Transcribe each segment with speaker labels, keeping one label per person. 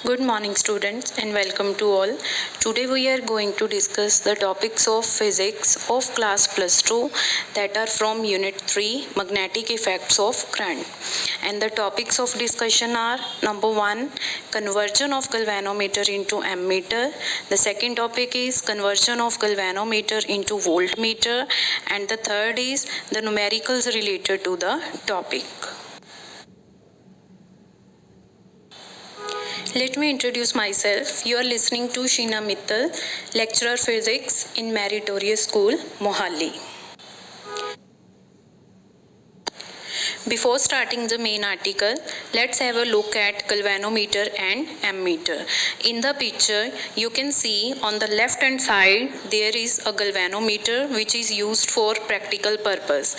Speaker 1: Good morning students and welcome to all. Today we are going to discuss the topics of physics of class plus 2 that are from unit 3 magnetic effects of current. And the topics of discussion are number 1 conversion of galvanometer into ammeter. The second topic is conversion of galvanometer into voltmeter and the third is the numericals related to the topic. Let me introduce myself. You are listening to Sheena Mittal, lecturer physics in Meritorious School, Mohali. Before starting the main article, let's have a look at galvanometer and ammeter. In the picture, you can see on the left hand side, there is a galvanometer which is used for practical purpose.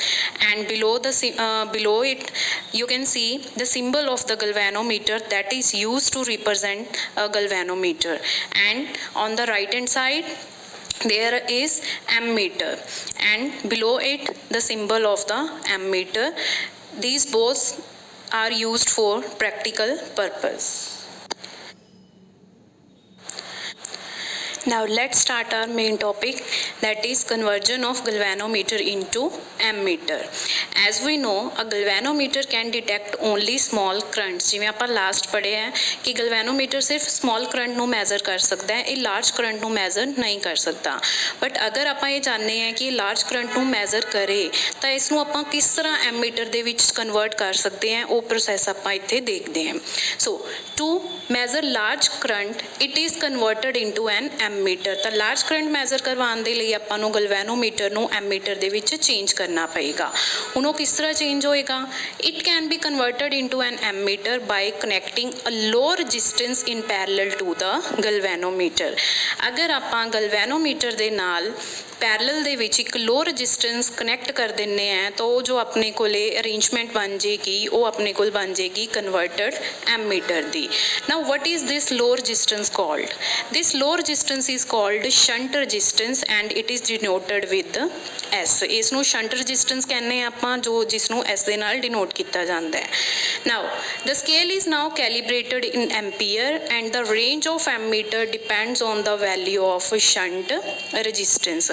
Speaker 1: And below it, you can see the symbol of the galvanometer that is used to represent a galvanometer. And on the right hand side, there is ammeter and below it the symbol of the ammeter. These both are used for practical purpose. Now let's start our main topic, that is conversion of galvanometer into ammeter. As we know, a galvanometer can detect only small currents. जिवें आपां last पढ़े हैं कि galvanometer सिर्फ small current ਨੂੰ measure कर सकता है, ये large current ਨੂੰ measure नहीं कर सकता. बट अगर आपां ये जानते हैं कि large current ਨੂੰ measure करे ਤਾਂ ਇਸ ਨੂੰ ਆਪਾਂ किस तरह ammeter ਦੇ ਵਿੱਚ convert कर सकते हैं, वो process ਆਪਾਂ ਇੱਥੇ देखते हैं. So to measure large current, it is converted into an ammeter. ਤਾਂ large current measure ਕਰਵਾਉਣ ਦੇ ਲਈ ਆਪਾਂ ਨੂੰ galvanometer ਨੂੰ ammeter ਦੇ ਵਿੱਚ change ਕਰਨਾ ਪਏਗਾ. ਹੁਣ ਉਹ ਕਿਸ ਤਰ੍ਹਾਂ change ਹੋਏਗਾ? It can be converted into an ammeter by connecting a low resistance in parallel to the galvanometer. अगर ਆਪਾਂ galvanometer ਦੇ ਨਾਲ पैरल ਦੇ ਵਿੱਚ ਇੱਕ लो रजिस्टेंस कनैक्ट कर ਦਿੰਦੇ हैं तो जो अपने कोले अरेंजमेंट बन जाएगी वो अपने कोल बन जाएगी कन्वर्टड एमीटर दी. Now what is this low resistance called? This low resistance is called shunt resistance and it is denoted with S. इसनू शंट रजिस्टेंस कहने ਆਪਾਂ जो जिसनू एस ਦੇ ਨਾਲ डिनोट ਕੀਤਾ ਜਾਂਦਾ है. Now the scale is now calibrated in ampere and the range of ammeter depends on the value of shunt resistance.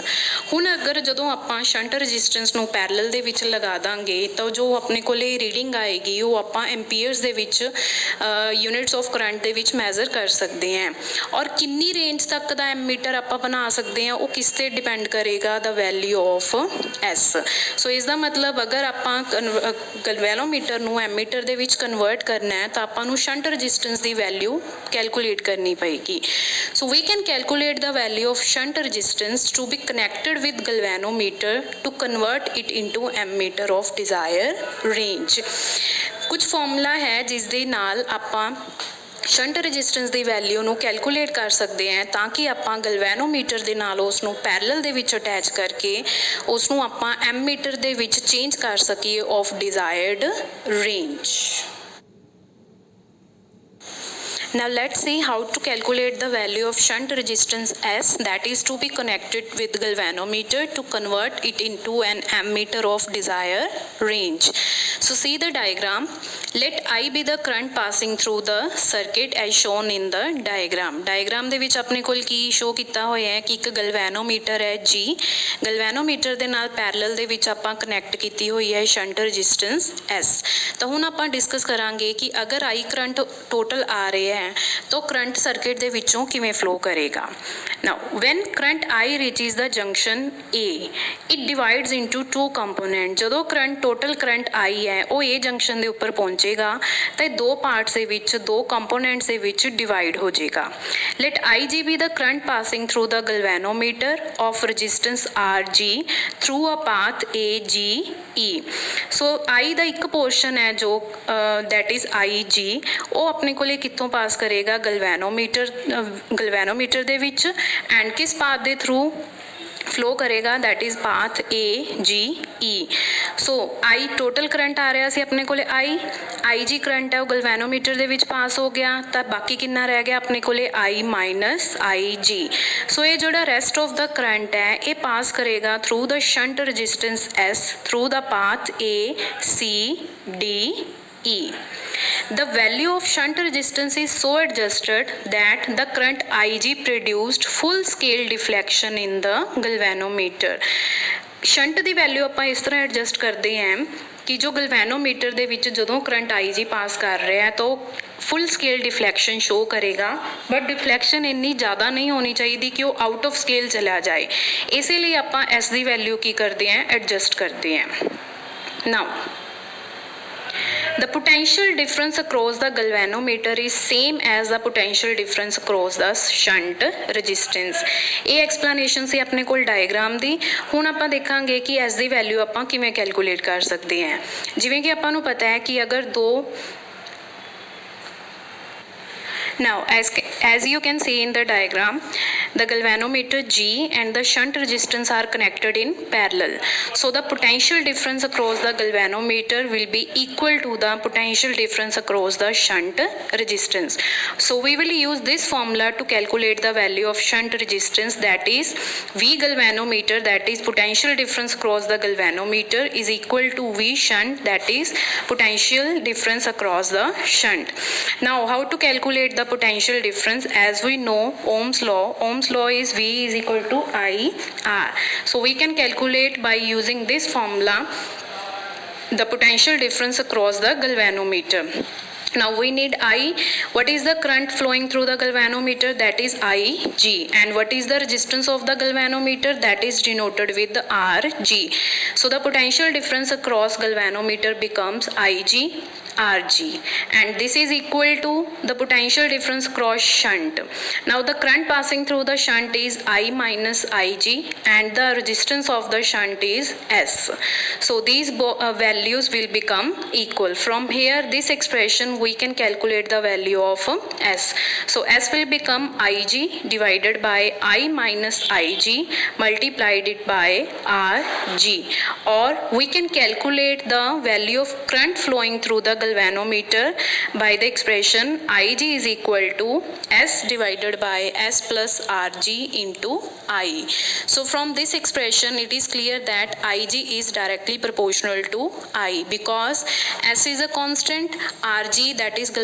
Speaker 1: ਹੁਣ अगर ਜਦੋਂ ਆਪਾਂ ਸ਼ੰਟ ਰजिस्टेंस ਨੂੰ ਪੈਰਲਲ ਦੇ ਵਿੱਚ ਲਗਾ ਦਾਂਗੇ ਤਾਂ ਜੋ ਆਪਣੇ ਕੋਲੇ ਰੀਡਿੰਗ ਆਏਗੀ ਉਹ ਆਪਾਂ ਐਂਪੀਅਰਸ ਦੇ ਵਿੱਚ ਯੂਨਿਟਸ ਆਫ ਕਰੰਟ ਦੇ ਵਿੱਚ ਮੈਜ਼ਰ ਕਰ ਸਕਦੇ ਹਾਂ. ਔਰ ਕਿੰਨੀ ਰੇਂਜ ਤੱਕ ਦਾ ਐਮੀਟਰ ਆਪਾਂ ਬਣਾ ਸਕਦੇ ਹਾਂ ਉਹ ਕਿਸ ਤੇ ਡਿਪੈਂਡ ਕਰੇਗਾ? ਦਾ ਵੈਲਿਊ ਆਫ ਐਸ. ਸੋ ਇਸ ਦਾ ਮਤਲਬ ਅਗਰ ਆਪਾਂ ਗਲਵੈਨੋਮੀਟਰ ਨੂੰ ਐਮੀਟਰ ਦੇ ਵਿੱਚ ਕਨਵਰਟ ਕਰਨਾ ਹੈ ਤਾਂ ਆਪਾਂ ਨੂੰ ਸ਼ੰਟ ਰजिस्टेंस ਦੀ ਵੈਲਿਊ ਕੈਲਕੂਲੇਟ ਕਰਨੀ ਪਏਗੀ. So we can calculate the value of shunt resistance to be connected with galvanometer to convert it into ammeter of desired range. कुछ फॉर्मूला है जिस दे नाल आपां शंट रजिस्टेंस ਦੀ ਵੈਲਿਊ ਨੂੰ ਕੈਲਕੂਲੇਟ ਕਰ ਸਕਦੇ ਹਾਂ ਤਾਂ ਕਿ ਆਪਾਂ ਗਲਵੈਨੋਮੀਟਰ ਦੇ ਨਾਲ ਉਸ ਨੂੰ ਪੈਰਲਲ ਦੇ ਵਿੱਚ ਅਟੈਚ ਕਰਕੇ ਉਸ ਨੂੰ ਆਪਾਂ ਐਮੀਟਰ ਦੇ ਵਿੱਚ ਚੇਂਜ ਕਰ ਸਕੀਏ of desired range. Now let's see how to calculate the value of shunt resistance S, that is to be connected with galvanometer to convert it into an ammeter of desired range. So see the diagram. Let I be the current passing through the circuit as shown in the diagram. Diagram ਦੇ ਵਿੱਚ ਆਪਣੇ ਕੋਲ ਕੀ show ਕੀਤਾ ਹੋਇਆ ਹੈ ਕਿ ਇੱਕ galvanometer ਹੈ G. galvanometer ਦੇ ਨਾਲ ਪੈਰਲਲ ਦੇ ਵਿੱਚ ਆਪਾਂ ਕਨੈਕਟ ਕੀਤੀ ਹੋਈ ਹੈ shunt resistance S. ਤਾਂ ਹੁਣ ਆਪਾਂ ਡਿਸਕਸ ਕਰਾਂਗੇ ਕਿ ਅਗਰ I ਕਰੰਟ ਟੋਟਲ ਆ ਰਿਹਾ ਹੈ तो करंट सर्किट दे विचों किवें फ्लो करेगा. Now when current I reaches the junction A, it divides into two component. जदों करंट टोटल करंट I है वो A जंक्शन दे उपर पहुंचेगा तो दो पार्ट्स दे विच दो कंपोनेंट्स दे विच डिवाइड हो जाएगा. Let IG be the current passing through the galvanometer of resistance RG through a path AGE. So I दा एक पोर्शन है जो दैट इज IG, वो अपने कोले कितों पास करेगा? गलवैनोमीटर दे विच एंड किस पाथ दे थ्रू फ्लो करेगा? That is path AGE. So I total current आ रहा सी अपने कोले IG करंट है वो गलवैनोमीटर दे विच पास हो गया तो बाकी कितना रह गया अपने कोले I माइनस IG. सो ये जोड़ा रेस्ट ऑफ द करंट है ये पास करेगा through the shunt resistance S through the path ACDE. The value of shunt resistance is so adjusted that the current Ig produced full scale deflection in the galvanometer. Shunt की value आप इस तरह adjust करते हैं कि जो गलवैनोमीटर दे विच जदों करंट IG पास कर रहा है तो फुल स्केल डिफ्लैक्शन शो करेगा, बट डिफ्लैक्शन इन्नी ज़्यादा नहीं होनी चाहिए कि वो आउट ऑफ स्केल चला जाए। इसीलिए आप एस की वैल्यू की करते हैं, एडजस्ट करते हैं। Now the potential difference across the galvanometer is same as the potential difference across the shunt resistance। ये एक्सप्लेनेशन से अपने कोल डायग्राम दी। हुण आपां देखांगे कि एस की वैल्यू आपां किवें कैलकुलेट कर सकते हैं। जिवें कि आपां नूं पता है कि अगर दो Now, as you can see in the diagram, the galvanometer G and the shunt resistance are connected in parallel. So the potential difference across the galvanometer will be equal to the potential difference across the shunt resistance. So we will use this formula to calculate the value of shunt resistance, that is V galvanometer, that is potential difference across the galvanometer, is equal to V shunt, that is potential difference across the shunt. Now how to calculate the potential difference? As we know Ohm's law is V is equal to IR. So we can calculate by using this formula the potential difference across the galvanometer. Now we need I. What is the current flowing through the galvanometer? That is Ig. And what is the resistance of the galvanometer? That is denoted with the Rg. So the potential difference across galvanometer becomes Ig Rg, and this is equal to the potential difference across shunt. Now the current passing through the shunt is I minus Ig, and the resistance of the shunt is S. So these values will become equal. From here this expression we can calculate the value of S. So S will become Ig divided by I minus Ig multiplied it by Rg, or we can calculate the value of current flowing through the galvanometer by the expression Ig is equal to S divided by S plus Rg into I. So from this expression it is clear that Ig is directly proportional to I, because S is a constant, Rg, that is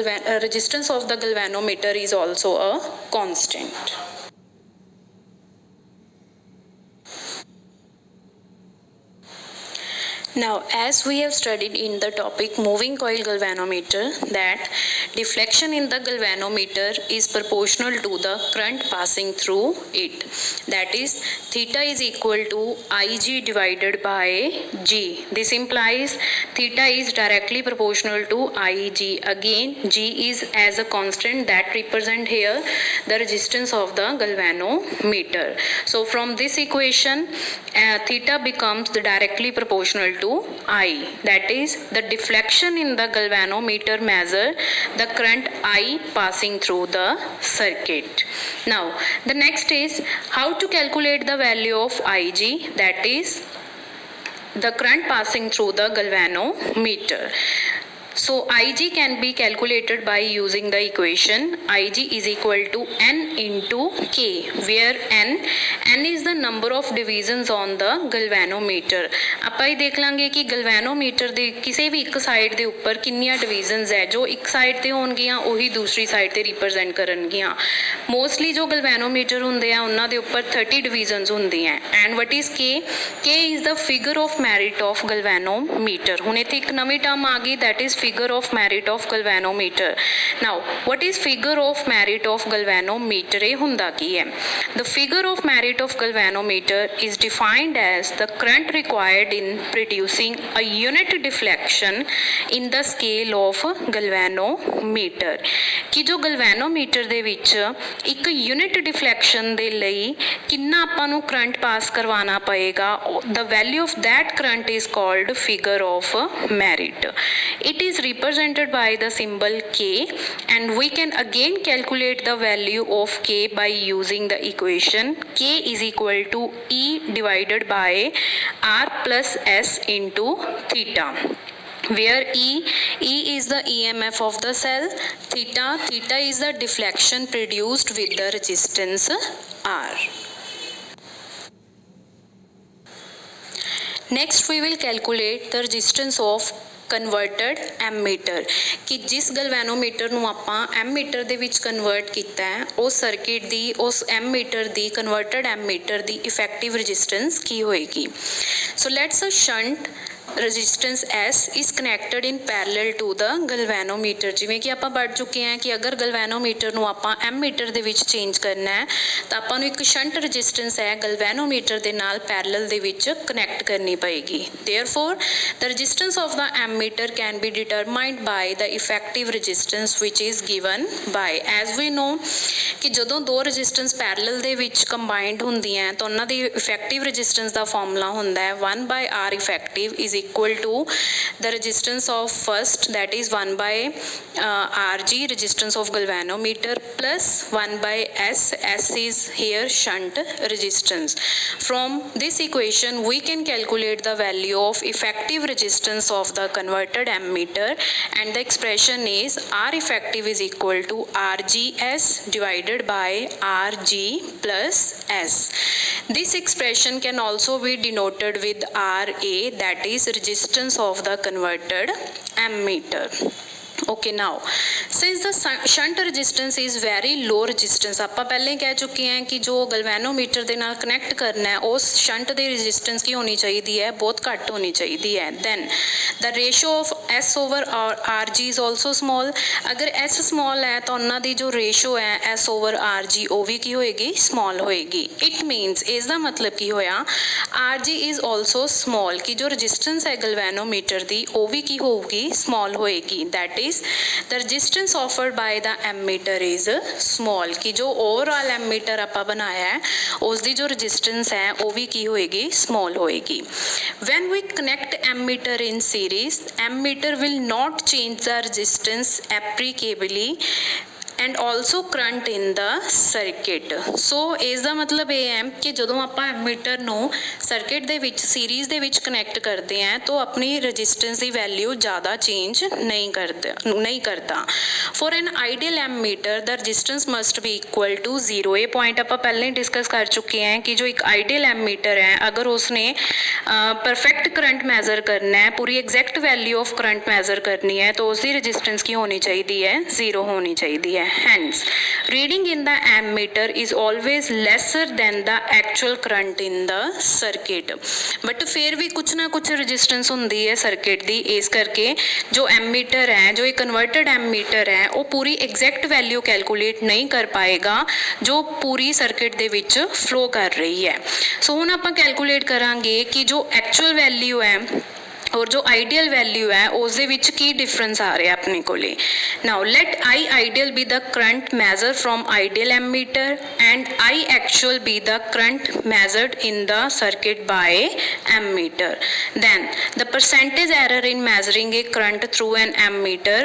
Speaker 1: resistance of the galvanometer, is also a constant. Now, as we have studied in the topic moving coil galvanometer, that deflection in the galvanometer is proportional to the current passing through it. That is, theta is equal to Ig divided by G. This implies theta is directly proportional to Ig. Again, G is as a constant that represent here the resistance of the galvanometer. So from this equation, theta becomes the directly proportional to I. That is, the deflection in the galvanometer measure the current I passing through the circuit. Now, the next is how to calculate the value of Ig, that is the current passing through the galvanometer. So Ig can be calculated by using the equation Ig is equal to N into K, where N is the number of divisions on the galvanometer. ਆਪਾਂ ਇਹ देख ਲਾਂਗੇ कि galvanometer ਦੇ ਕਿਸੇ ਵੀ ਇੱਕ side ਦੇ ਉੱਪਰ ਕਿੰਨੀਆਂ divisions ਹੈ, ਜੋ ਇੱਕ ਸਾਈਡ ਤੇ ਹੋਣਗੀਆਂ ਉਹੀ ਦੂਸਰੀ ਸਾਈਡ ਤੇ ਰਿਪਰੈਜ਼ੈਂਟ ਕਰਨਗੀਆਂ। ਮੋਸਟਲੀ ਜੋ galvanometer ਹੁੰਦੇ ਆ ਉਹਨਾਂ ਦੇ ਉੱਪਰ 30 divisions ਹੁੰਦੀਆਂ। And what is K is the figure of merit of galvanometer। ਹੁਣ ਇੱਥੇ ਇੱਕ ਨਵੀਂ ਟਰਮ ਆ ਗਈ, that is figure of merit of galvanometer. Now what is figure of merit of galvanometer? ਇਹ ਹੁੰਦਾ ਕੀ ਹੈ? The figure of merit of galvanometer is defined as the current required in producing a unit deflection in the scale of galvanometer। ਕਿ ਜੋ galvanometer ਦੇ ਵਿੱਚ ਇੱਕ unit ਡਿਫਲੈਕਸ਼ਨ ਦੇ ਲਈ ਕਿੰਨਾ ਆਪਾਂ ਨੂੰ ਕਰੰਟ ਪਾਸ ਕਰਵਾਉਣਾ ਪਏਗਾ, the value of that current is called figure of merit. It is represented by the symbol K, and we can again calculate the value of K by using the equation K is equal to E divided by R plus S into theta, where E is the EMF of the cell, theta is the deflection produced with the resistance R. Next we will calculate the resistance of converted ammeter ਕਿ ਜਿਸ galvanometer ਨੂੰ ਆਪਾਂ ਐਮੀਟਰ ਦੇ ਵਿੱਚ convert ਕੀਤਾ ਹੈ ਉਸ circuit ਦੀ ਉਸ ਐਮੀਟਰ ਦੀ ਕਨਵਰਟਡ ਐਮੀਟਰ ਦੀ ਇਫੈਕਟਿਵ ਰੈਜ਼ਿਸਟੈਂਸ ਕੀ ਹੋਏਗੀ। So let's a shunt resistance S is connected in parallel to the galvanometer। ਜਿਵੇਂ ਕਿ ਆਪਾਂ ਪੜ੍ਹ ਚੁੱਕੇ ਹਾਂ ਕਿ ਅਗਰ ਗਲਵੈਨੋਮੀਟਰ ਨੂੰ ਆਪਾਂ ਐਮੀਟਰ ਦੇ ਵਿੱਚ ਚੇਂਜ ਕਰਨਾ ਹੈ ਤਾਂ ਆਪਾਂ ਨੂੰ ਇੱਕ ਸ਼ੰਟ ਰੈਜ਼ਿਸਟੈਂਸ ਹੈ ਗਲਵੈਨੋਮੀਟਰ ਦੇ ਨਾਲ ਪੈਰਲਲ ਦੇ ਵਿੱਚ ਕਨੈਕਟ ਕਰਨੀ ਪਏਗੀ। therefore the resistance of the ammeter can be determined by the effective resistance which is given by as we know ਕਿ ਜਦੋਂ ਦੋ ਰੈਜ਼ਿਸਟੈਂਸ ਪੈਰਲਲ ਦੇ ਵਿੱਚ ਕੰਬਾਈਨਡ ਹੁੰਦੀਆਂ ਤਾਂ ਉਹਨਾਂ ਦੀ ਇਫੈਕਟਿਵ ਰੈਜ਼ਿਸਟੈਂਸ ਦਾ ਫਾਰਮੂਲਾ ਹੁੰਦਾ ਹੈ 1/R effective is equal to the resistance of first that is 1/Rg resistance of galvanometer plus 1/S. S is here shunt resistance. From this equation we can calculate the value of effective resistance of the converted ammeter and the expression is R effective is equal to RGS divided by Rg plus S. This expression can also be denoted with RA that is resistance of the converted ammeter। okay now since the shunt resistance is very low resistance ਆਪਾਂ ਪਹਿਲੇ ਕਹਿ ਚੁੱਕੇ ਹਾਂ ਕਿ ਜੋ galvanometer ਦੇ ਨਾਲ connect ਕਰਨਾ ਹੈ ਉਸ ਸ਼ੰਟ ਦੀ ਰੈਜ਼ਿਸਟੈਂਸ ਕੀ ਹੋਣੀ ਚਾਹੀਦੀ ਹੈ ਬਹੁਤ ਘੱਟ ਹੋਣੀ ਚਾਹੀਦੀ ਹੈ। then the ratio of S over Rg is also small। ਅਗਰ S small ਹੈ ਤਾਂ ਉਹਨਾਂ ਦੀ ਜੋ ਰੇਸ਼ੋ ਹੈ S over Rg ਉਹ ਵੀ ਕੀ ਹੋਏਗੀ small ਹੋਏਗੀ। it means ਇਸ ਦਾ ਮਤਲਬ ਕੀ ਹੋਇਆ Rg is also small ਕਿ ਜੋ ਰੈਜ਼ਿਸਟੈਂਸ ਹੈ ਗਲਵੈਨੋਮੀਟਰ ਦੀ ਉਹ ਵੀ ਕੀ ਹੋਊਗੀ small ਹੋਏਗੀ। that is the resistance offered by the ammeter is small ਕਿ ਜੋ overall ammeter ਆਪਾਂ ਬਣਾਇਆ ਹੈ ਉਸ ਦੀ ਜੋ resistance ਹੈ ਉਹ ਵੀ ਕੀ ਹੋਏਗੀ small ਹੋਏਗੀ। when we connect ammeter in series ammeter will not change the resistance appreciably and also current in the circuit। so ਇਸ ਦਾ ਮਤਲਬ ਇਹ ਹੈ ਕਿ ਜਦੋਂ ਆਪਾਂ ਐਮੀਟਰ ਨੂੰ ਸਰਕਿਟ ਦੇ ਵਿੱਚ ਸੀਰੀਜ਼ ਦੇ ਵਿੱਚ ਕਨੈਕਟ ਕਰਦੇ ਹਾਂ ਤਾਂ ਆਪਣੀ ਰੈਜ਼ਿਸਟੈਂਸ ਦੀ ਵੈਲਿਊ ਜ਼ਿਆਦਾ ਚੇਂਜ ਨਹੀਂ ਕਰਦਾ। For an ideal ammeter the resistance must be equal to 0। ਇਹ ਪੁਆਇੰਟ ਆਪਾਂ ਪਹਿਲਾਂ ਹੀ ਡਿਸਕਸ ਕਰ ਚੁੱਕੇ ਹਾਂ ਕਿ ਜੋ ਇੱਕ ਆਈਡੀਅਲ ਐਮੀਟਰ ਹੈ ਅਗਰ ਉਸਨੇ ਪਰਫੈਕਟ ਕਰੰਟ ਮੈਜ਼ਰ ਕਰਨਾ ਹੈ ਪੂਰੀ exact value of current measure ਕਰਨੀ ਹੈ ਤਾਂ ਉਸਦੀ ਰੈਜ਼ਿਸਟੈਂਸ ਕੀ ਹੋਣੀ ਚਾਹੀਦੀ ਹੈ 0 ਹੋਣੀ ਚਾਹੀਦੀ ਹੈ। hence reading in the ammeter is always lesser than the actual current in the circuit। but ਫਿਰ ਵੀ ਕੁਛ ਨਾ ਕੁਛ ਰੈਜ਼ਿਸਟੈਂਸ ਹੁੰਦੀ ਹੈ ਸਰਕਿਟ ਦੀ ਇਸ ਕਰਕੇ ਜੋ ਐਮੀਟਰ ਹੈ ਜੋ ਇਹ ਕਨਵਰਟਡ ਐਮੀਟਰ ਹੈ ਉਹ ਪੂਰੀ ਐਗਜ਼ੈਕਟ ਵੈਲਿਊ ਕੈਲਕੂਲੇਟ ਨਹੀਂ ਕਰ ਪਾਏਗਾ ਜੋ ਪੂਰੀ ਸਰਕਿਟ ਦੇ ਵਿੱਚ ਫਲੋ ਕਰ ਰਹੀ ਹੈ। ਸੋ ਹੁਣ ਆਪਾਂ ਕੈਲਕੂਲੇਟ ਕਰਾਂਗੇ ਕਿ ਜੋ ਐਕਚੁਅਲ ਵੈਲਿਊ ਹੈ और जो आइडियल वैल्यू है उस दे विच की डिफरेंस आ रहा है अपने कोले। Now let I ideal be the current measure from ideal ammeter and I actual be the current measured in the circuit by ammeter. then the percentage error in measuring a current through an ammeter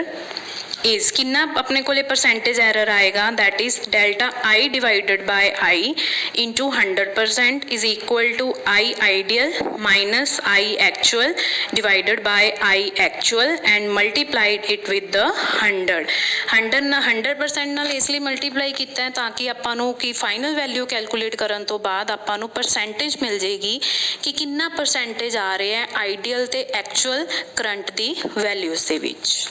Speaker 1: is किन्ना अपने कोले percentage error आएगा that is delta I divided by I into 100% is equal to I ideal minus I actual divided by I actual and multiplied it with the 100% ਨਾਲ ਇਸ ਲਈ multiply ਕੀਤਾ ਹੈ ਤਾਂ ਕਿ ਆਪਾਂ ਨੂੰ ਕਿ ਫਾਈਨਲ ਵੈਲਿਊ ਕੈਲਕੂਲੇਟ ਕਰਨ ਤੋਂ ਬਾਅਦ ਆਪਾਂ ਨੂੰ ਪਰਸੈਂਟੇਜ ਮਿਲ ਜਾਏਗੀ ਕਿ ਕਿੰਨਾ ਪਰਸੈਂਟੇਜ ਆ ਰਿਹਾ ਹੈ ਆਈਡੀਅਲ ਤੇ ਐਕਚੁਅਲ ਕਰੰਟ ਦੀ ਵੈਲਿਊਜ਼ ਦੇ ਵਿੱਚ।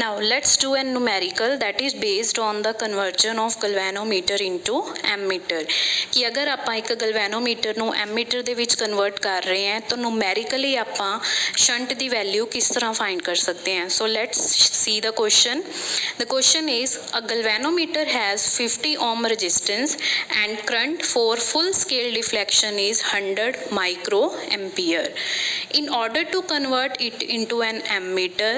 Speaker 1: Now let's do a numerical that is based on the conversion of galvanometer into ammeter कि अगर ਆਪਾਂ ਇੱਕ galvanometer ਨੂੰ ammeter ਦੇ ਵਿੱਚ ਕਨਵਰਟ ਕਰ ਰਹੇ ਹਾਂ ਤਾਂ numerically ਆਪਾਂ shunt ਦੀ value ਕਿਸ ਤਰ੍ਹਾਂ find ਕਰ ਸਕਦੇ ਹਾਂ। so let's see the question। the question is a galvanometer has 50 ohm resistance and current for full scale deflection is 100 microampere। in order to convert it into an ammeter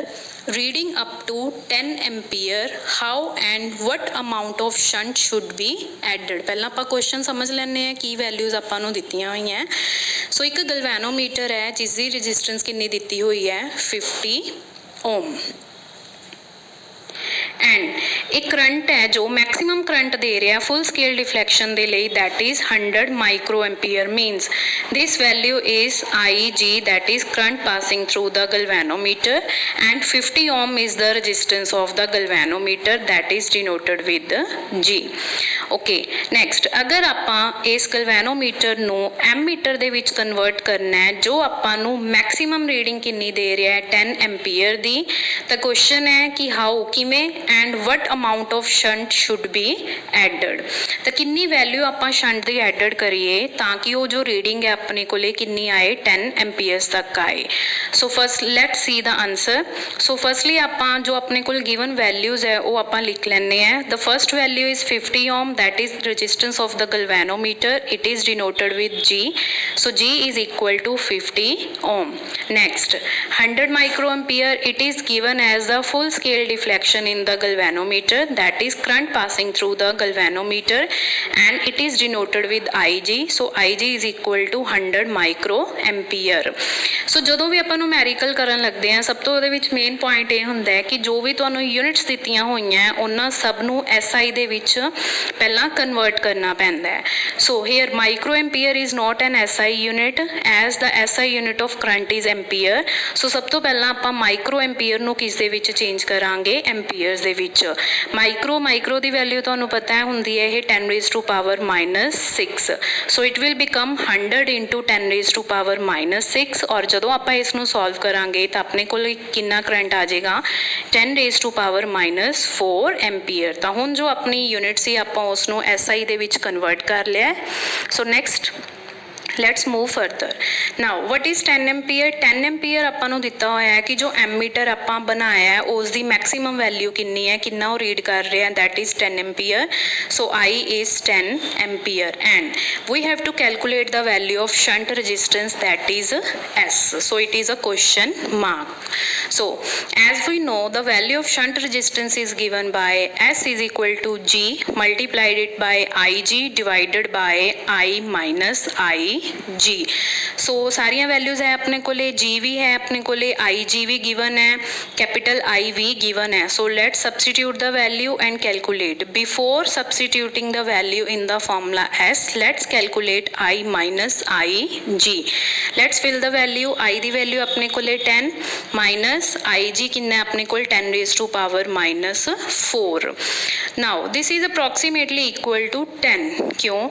Speaker 1: reading up to 10 ampere how and what amount of shunt should be added। ਪਹਿਲਾਂ ਆਪਾਂ question ਸਮਝ ਲੈਂਦੇ ਹਾਂ ਕੀ values ਆਪਾਂ ਨੂੰ ਦਿੱਤੀਆਂ ਹੋਈਆਂ। ਸੋ ਇੱਕ ਗਲਵੈਨੋਮੀਟਰ ਹੈ ਜਿਸ ਦੀ ਰੈਜ਼ਿਸਟੈਂਸ ਕਿੰਨੀ ਦਿੱਤੀ ਹੋਈ ਹੈ 50 ohm एंड एक करंट है जो मैक्सिमम करंट दे रहा फुल स्केल डिफ्लैक्शन के लिए, that is 100 micro ampere. Minus this value is IG, that is current passing through the galvanometer, and 50 ohm is the resistance of the galvanometer, that is denoted with G। Okay next, अगर आप इस galvanometer नू ammeter दे विच convert करना है, जो आपां maximum reading कितनी दे रहा है 10 एम्पीयर दी, तो क्वेश्चन है कि हाउ किमें and what amount of shunt should be added. तो कितनी वैल्यू आप शंट की एडड करिए ताकि वो जो रीडिंग है अपने को कितनी आए 10 एम्पीयर्स तक आए। So first let's see the answer. So firstly आप जो अपने को गिवन वैल्यूज़ है वो आप लिख लेने हैं। The first value is 50 ohm, that is resistance of the galvanometer, it is denoted with G। So G is equal to 50 ohm. Next 100 micro ampere, it is given as the full scale deflection in the galvanometer, that is current passing through the galvanometer, and it is denoted with IG। so IG is equal to 100 micro ampere। सो ਜਦੋਂ ਵੀ ਆਪਾਂ numerical ਕਰਨ ਲੱਗਦੇ ਹਾਂ, ਸਭ ਤੋਂ ਉਹਦੇ ਵਿੱਚ main point ਇਹ ਹੁੰਦਾ ਹੈ ਕਿ ਜੋ ਵੀ ਤੁਹਾਨੂੰ ਯੂਨਿਟਸ ਦਿੱਤੀਆਂ ਹੋਈਆਂ ਉਹਨਾਂ ਸਭ ਨੂੰ SI ਦੇ ਵਿੱਚ ਪਹਿਲਾਂ ਕਨਵਰਟ ਕਰਨਾ ਪੈਂਦਾ ਹੈ। So here micro ampere is not an SI unit, as the SI unit of current is ampere. So ਸਭ ਤੋਂ ਪਹਿਲਾਂ ਆਪਾਂ ਮਾਈਕਰੋ ਐਂਪੀਅਰ ਨੂੰ ਕਿਸ ਦੇ ਵਿੱਚ ਚੇਂਜ ਕਰਾਂਗੇ, ਐਂਪੀਅਰਸ ਦੇ ਵਿੱਚ। ਮਾਈਕਰੋ ਦੀ ਵੈਲਿਊ ਤੁਹਾਨੂੰ ਪਤਾ ਹੈ ਹੁੰਦੀ ਹੈ ਇਹ 10 raised to power -6। So it will become 100 into 10 raised to power -6। और ਜਦੋਂ ਆਪਾਂ ਇਸ ਨੂੰ ਸੋਲਵ ਕਰਾਂਗੇ ਤਾਂ ਆਪਣੇ ਕੋਲ ਕਿੰਨਾ ਕਰੰਟ ਆ ਜਾਏਗਾ 10 raised to power -4 ਐਂਪੀਅਰ। ਤਾਂ ਹੁਣ ਜੋ ਆਪਣੀ ਯੂਨਿਟ ਸੀ ਆਪਾਂ ਉਸ ਨੂੰ SI ਦੇ ਵਿੱਚ ਕਨਵਰਟ ਕਰ ਲਿਆ। So next let's move further. Now what is 10 ampere. 10 ampere ਆਪਾਂ ਨੂੰ ਦਿੱਤਾ ਹੋਇਆ ਹੈ ਕਿ ਜੋ ਐਮੀਟਰ ਆਪਾਂ ਬਣਾਇਆ ਹੈ ਉਸ ਦੀ ਮੈਕਸਿਮਮ ਵੈਲਿਊ ਕਿੰਨੀ ਹੈ, ਕਿੰਨਾ ਉਹ ਰੀਡ ਕਰ ਰਿਹਾ, that is 10 ampere. So I is 10 ampere and we have to calculate the value of shunt resistance, that is S। so it is a question mark। so as we know the value of shunt resistance is given by S is equal to G multiplied it by IG divided by I minus IG। सो सारिया values है अपने को, G भी है अपने को, IG भी given है, कैपिटल I भी गिवन है। So let substitute the value and calculate. Before substituting the value in the formula S, let's calculate I minus IG। Let's fill the value. I the value अपने को 10 minus IG किन्ना अपने को 10 raised to power -4। Now this is approximately equal to 10। क्यों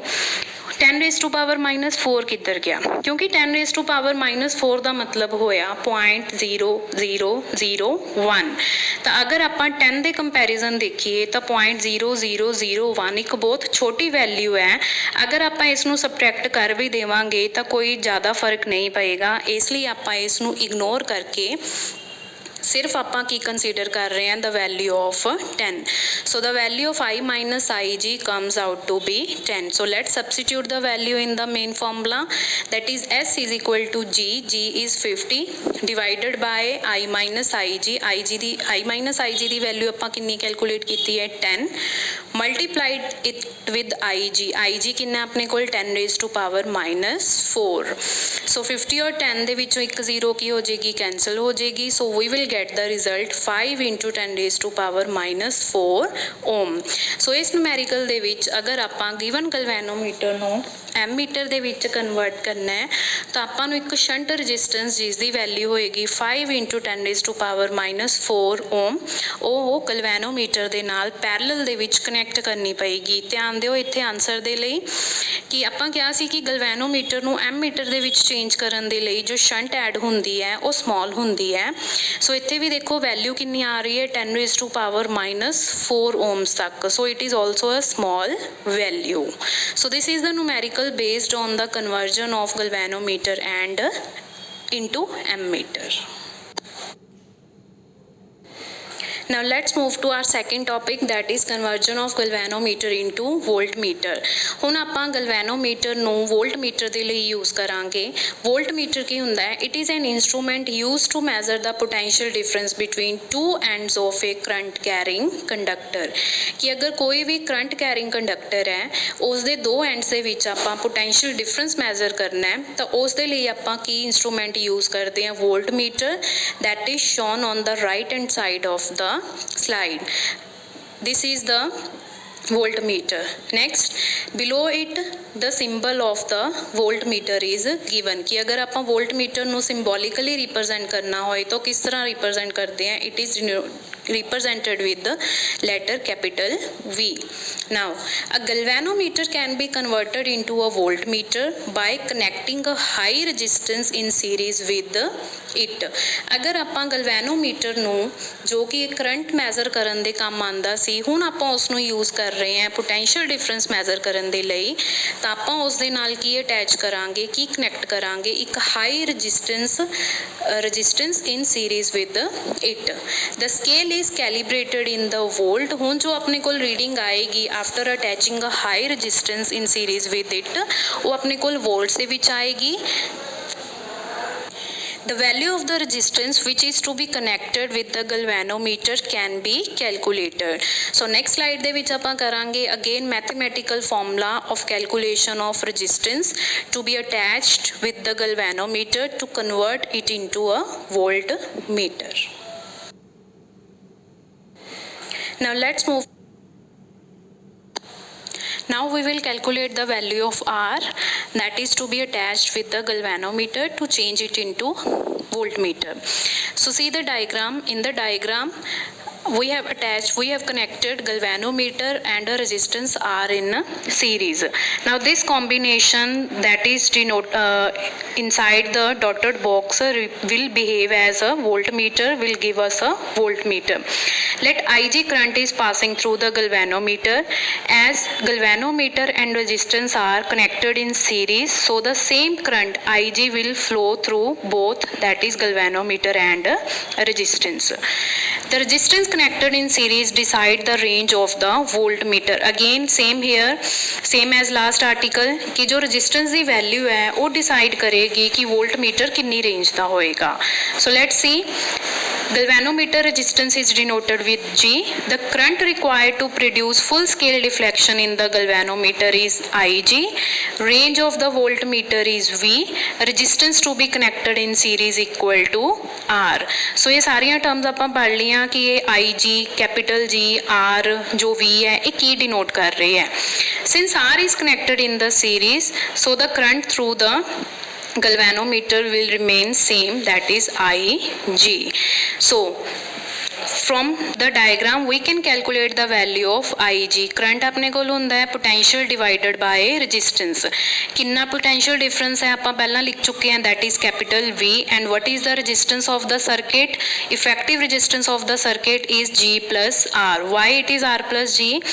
Speaker 1: 10 raised to power -4 किधर गया, क्योंकि 10 raised to power -4 का मतलब होया 0.0001। तो अगर आप 10 के कंपैरिजन देखिए तो 0.0001 एक बहुत छोटी वैल्यू है। अगर आप इसनू सबट्रैक्ट कर भी देवांगे तो कोई ज़्यादा फर्क नहीं पएगा, इसलिए आप इसनू इग्नोर करके सिर्फ आप की कंसीडर कर रहे हैं the value of 10। So the value of I minus IG comes out to be 10। so let's substitute the value in the main formula, that is S is equal to G is 50 divided by I minus IG। I minus IG the value आप कितनी calculate की है 10 multiplied it with IG कितना अपने को 10 raised to power -4। सो 50 और 10 दे विचों एक जीरो की हो जाएगी, कैंसल हो जाएगी। So we will get the result 5 into 10 raised to power -4 ओम। सो इस न्यूमेरिकल दे विच अगर आप गिवन गलवेनोमीटर नूं एमीटर दे विच कन्वर्ट करना है तो आपां नूं एक शंट रजिस्टेंस जिसकी वैल्यू होएगी 5 into 10 raised to power -4 ओम, वो गलवेनोमीटर दे नाल पैरेलल दे विच कनैक्ट करनी पेगी। ध्यान दिओ इत्थे आंसर दे लई कि आपां कहा सी कि गलवेनोमीटर नूं एमीटर दे विच चेंज करन दे लई जो शंट ऐड हुंदी है वो स्मॉल हुंदी है। सो इत्थे भी देखो वैल्यू कितनी आ रही है 10 raised to power -4 ohms तक। So it is also a small value. So this is the numerical based on the conversion of galvanometer and into ammeter। Now let's move to our second topic, that is conversion of galvanometer into voltmeter। हुण आपां galvanometer नूं voltmeter दे लई use करांगे। voltmeter की हुंदा है, it is an instrument used to measure the potential difference between two ends of a current carrying conductor। कि अगर कोई भी करंट कैरिंग कंडक्टर है उस दे दो एंड्स दे विच आपां पोटेंशियल डिफरेंस मैजर करना है तो उस दे लई आपां की इंस्ट्रूमेंट यूज़ करते हैं voltmeter, that is shown on the right hand side of the slide. This is the voltmeter. Next, below it the symbol of the voltmeter is given कि अगर आप voltmeter ਨੂੰ symbolically represent करना होए तो किस तरह represent करते हैं? It is represented with the letter capital V. Now, a galvanometer can be converted into a voltmeter by connecting a high resistance in series with it. अगर ਆਪਾਂ galvanometer ਨੂੰ ਜੋ ਕਿ ਕਰੰਟ ਮੈਜ਼ਰ ਕਰਨ ਦੇ ਕੰਮ ਆਉਂਦਾ ਸੀ, ਹੁਣ ਆਪਾਂ ਉਸ ਨੂੰ ਯੂਜ਼ ਕਰ ਰਹੇ ਹਾਂ ਪੋਟੈਂਸ਼ੀਅਲ ਡਿਫਰੈਂਸ ਮੈਜ਼ਰ ਕਰਨ ਦੇ ਲਈ, ਤਾਂ ਆਪਾਂ ਉਸ ਦੇ ਨਾਲ ਕੀ ਅਟੈਚ ਕਰਾਂਗੇ, ਕੀ ਕਨੈਕਟ ਕਰਾਂਗੇ, ਇੱਕ high resistance in series with it. The scale is calibrated in the volt. ਹੁਣ ਜੋ ਆਪਣੇ ਕੋਲ ਰੀਡਿੰਗ ਆਏਗੀ after attaching a high resistance in series with it, ਉਹ ਆਪਣੇ ਕੋਲ volts ਦੇ ਵਿੱਚ ਆਏਗੀ. The value of the resistance which is to be connected with the galvanometer can be calculated. So next slide ਦੇ ਵਿੱਚ ਆਪਾਂ ਕਰਾਂਗੇ again mathematical formula of calculation of resistance to be attached with the galvanometer to convert it into a voltmeter. Now let's move. Now we will calculate the value of R that is to be attached with the galvanometer to change it into voltmeter. So see the diagram. In the diagram we have connected galvanometer and a resistance R in series. Now this combination that is inside the dotted box will behave as a voltmeter, will give us a voltmeter. Let Ig current is passing through the galvanometer. As galvanometer and resistance are connected in series, so the same current Ig will flow through both, that is galvanometer and resistance. The resistance connected in series decide the range of the voltmeter. Again same here, same as last article कि जो resistance की value है वो decide करेगी कि voltmeter कितनी range का होएगा. So let's see. Galvanometer resistance is denoted with G. The current required to produce full scale deflection in the galvanometer is Ig. Range of the voltmeter is V. Resistance to be connected in series equal to R. So ये सारियां terms अपन पढ़ लिया कि ये Ig, capital G, R जो V है ये की denote कर रही है. Since R is connected in the series, so the current through the galvanometer will remain same, that is Ig. So from the diagram we can calculate the value of Ig. Current अपने को होंदा है potential divided by resistance. कितना potential difference है ਆਪਾਂ ਪਹਿਲਾਂ लिख चुके हैं, that is capital V. And what is the resistance of the circuit? Effective resistance of the circuit is G plus R. Why it is R plus G?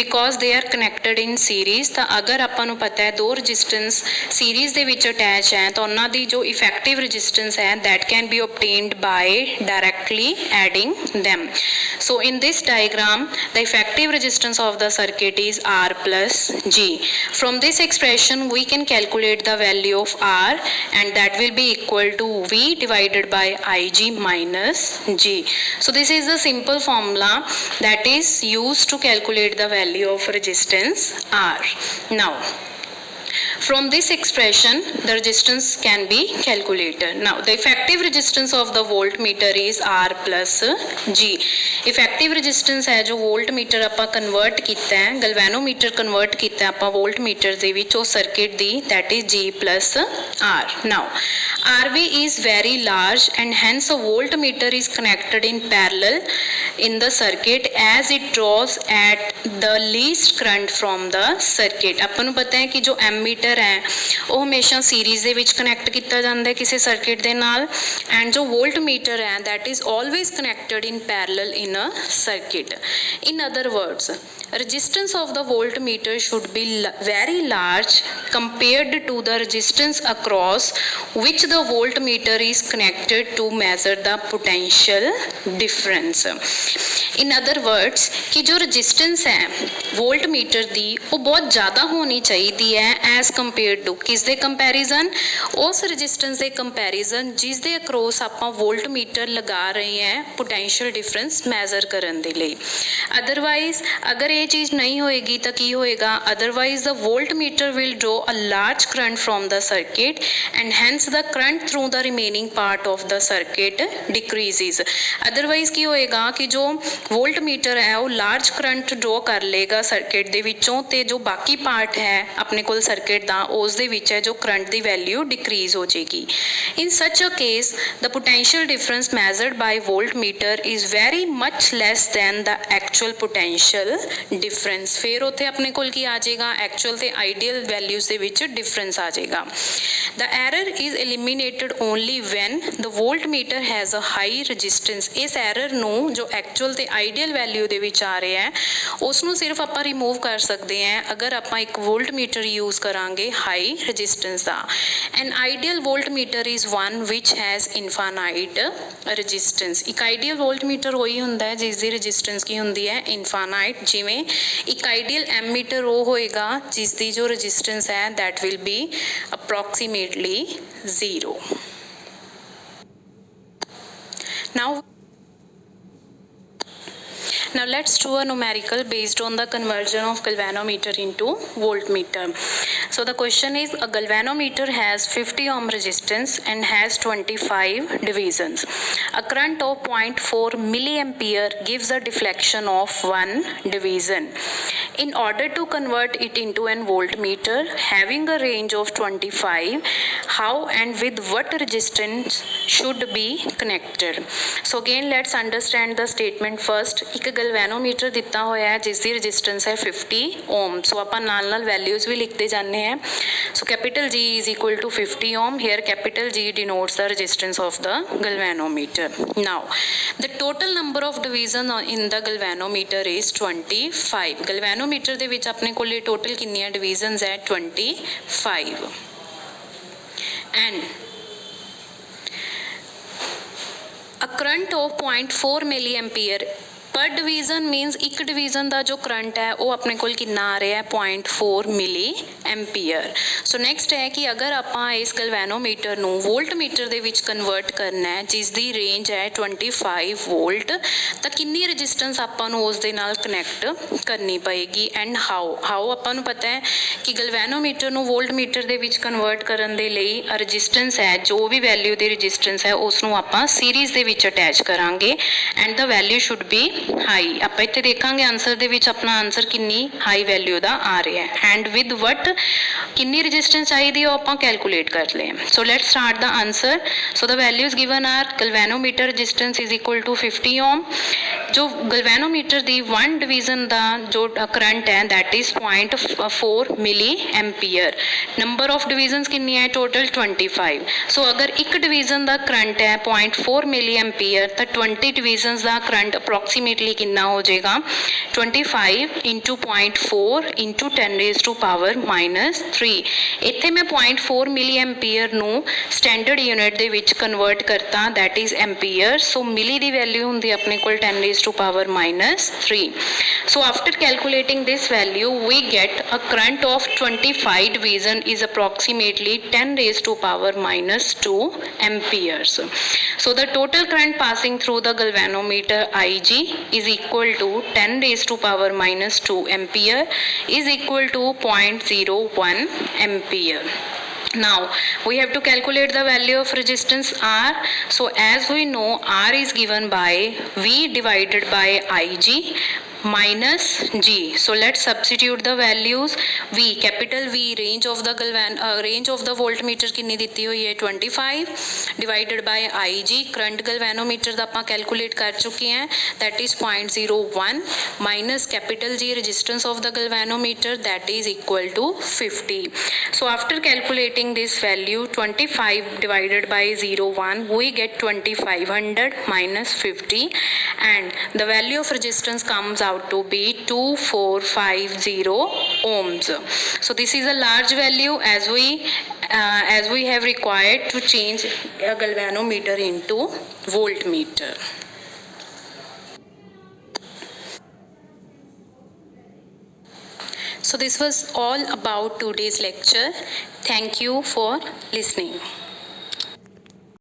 Speaker 1: Because they are connected in series. ਤਾਂ अगर ਆਪਾਂ ਨੂੰ पता है दो resistance series ਦੇ ਵਿੱਚ attach है तो ਉਹਨਾਂ ਦੀ जो effective resistance है that can be obtained by directly adding them. So in this diagram the effective resistance of the circuit is R plus G. From this expression we can calculate the value of R, and that will be equal to V divided by Ig minus G. So this is the simple formula that is used to calculate the value of resistance R. Now from this expression the resistance can be calculated. Now the effective resistance of the voltmeter is R plus G. Effective resistance है जो voltmeter ਆਪਾਂ convert ਕੀਤਾ है, galvanometer convert ਕੀਤਾ ਆਪਾਂ voltmeter ਦੇ ਵਿੱਚ ਉਹ circuit the, that is G plus R. Now RV is very large and hence a voltmeter is connected in parallel in the circuit as it draws at the least current from the circuit. ਆਪਾਂ ਨੂੰ ਪਤਾ ਹੈ ਕਿ ਜੋ ammeter है वो हमेशा series ਦੇ ਵਿੱਚ कनेक्ट किया जाता है किसी सर्किट ਦੇ ਨਾਲ, एंड जो वोल्टमीटर है that is always connected in parallel in a circuit. In other words resistance of the voltmeter should be very large compared to the resistance across which the voltmeter is connected to measure the potential difference. In other words कि जो resistance है voltmeter दी वो बहुत ज़्यादा होनी चाहिए है as compare to किस दे कंपैरिजन, उस रजिस्टेंस के कंपैरिजन जिस दे अक्रॉस आप वोल्ट मीटर लगा रहे हैं पोटेंशियल डिफरेंस मैजर करने के लिए। अदरवाइज अगर ये चीज़ नहीं होएगी तो की होएगा, otherwise the volt meter will draw a large current from the circuit and hence the current through the remaining part of the circuit decreases. Otherwise की होएगा कि जो वोल्ट मीटर है वो लार्ज करंट ड्रॉ कर लेगा सर्किट दे विचों, ते जो बाकी पार्ट है अपने कोल सर्किट दा उस दे विच है जो करंट दी वैल्यू डिक्रीज हो जाएगी। In such a case the potential difference measured by volt meter is very much less than the actual potential difference. फिर उत्थे अपने कोल की आ जाएगा, एक्चुअल ते आइडियल वैल्यूज दे विच डिफरेंस आ जाएगा। The error is eliminated only when the volt meter has a high resistance. इस एरर नू जो एक्चुअल ते आइडियल वैल्यू दे विच आ रहा है उसनू सिर्फ आपां रिमूव कर सकते हैं अगर आपां एक वोल्ट मीटर यूज़ करांगे हाई रजिस्टेंस दा। An ideal volt meter is one which has infinite resistance. एक आइडियल वोल्ट मीटर वही हुंदा है जिसकी रजिस्टेंस की हुंदी है इनफानाइट। जिवें एक आइडियल एम मीटर वो होएगा जिसकी जो रजिस्टेंस है that will be approximately 0। Now let's do a numerical based on the conversion of galvanometer into voltmeter. So the question is, a galvanometer has 50 ohm resistance and has 25 divisions. A current of 0.4 milliampere gives a deflection of 1 division. In order to convert it into an voltmeter having a range of 25, how and with what resistance should be connected? So again let's understand the statement first. एक galvanometer दिता होया है जिसकी resistance है 50 ओम। सो आप नाल नाल values भी लिखते जाने हैं। So capital G is equal to 50 ohm. Here capital G denotes the resistance of the galvanometer. Now the total number of division in the galvanometer is 25। Galvanometer दे विच अपने कोल टोटल कितनी डिवीजन्स है 25। And a current of 0.4 milliampere per division means एक division का जो current है वो अपने कोल कितना आ रहा है 0.4 मिली एम्पीयर। सो नैक्सट है कि अगर आप इस गैल्वेनोमीटर नू वोल्ट मीटर दे विच कन्वर्ट करना है जिसकी रेंज है 25 वोल्ट, तो कितनी रजिस्टेंस आपां नू उस दे नाल कनैक्ट करनी पएगी एंड हाउ आपां नू पता है कि गैल्वेनोमीटर नू वोल्ट मीटर दे विच कन्वर्ट करन दे लई रजिस्टेंस है जो भी वैल्यू दी रजिस्टेंस है उसनू आपां सीरीज़ दे विच अटैच करांगे and the value should be high. आप इत्थे देखांगे आंसर दे विच अपना आंसर कितनी हाई वैल्यू दा आ रहा है एंड विद वट कितनी रजिस्टेंस चाहिए वो आप कैलकुलेट कर लें। So let's start the answer. So the values given are galvanometer resistance is equal to 50 ohm. जो गैल्वेनोमीटर दी वन डिवीजन दा जो करंट है that is 0.4 milli ampere. Number of divisions कितनी है टोटल 25। सो अगर एक डिवीजन दा करंट है 0.4 मिली एम्पीयर तो 20 डिवीजन्स दा करंट अप्रॉक्सीमेटली कितना हो जाएगा 25 इंटू 0.4 इंटू 10⁻⁻3। इत्थे मैं 0.4 मिली एम्पीयर नू स्टैंडर्ड यूनिट दे विच कन्वर्ट करता that is ampere. So milli दी वैल्यू हुंदी अपने कोल 10⁻⁻3। So after calculating this value we get a current of 25 division is approximately 10⁻⁻2 amperes. So the total current passing through the galvanometer Ig is equal to 10⁻⁻2 ampere is equal to 0.01 ampere. Now we have to calculate the value of resistance R. So as we know R is given by V divided by Ig minus G. So let's substitute the values. V capital V range of the voltmeter कितनी दी हुई है 25 divided by Ig current galvanometer का आप calculate कर चुके हैं that is 0.01 minus capital G resistance of the galvanometer that is equal to 50. So after calculating this value 25 divided by 0.1 we get 2500 minus 50 and the value of resistance comes out to be 2450 ohms. So this is a large value as we have required to change a galvanometer into voltmeter. So this was all about today's lecture. Thank you for listening.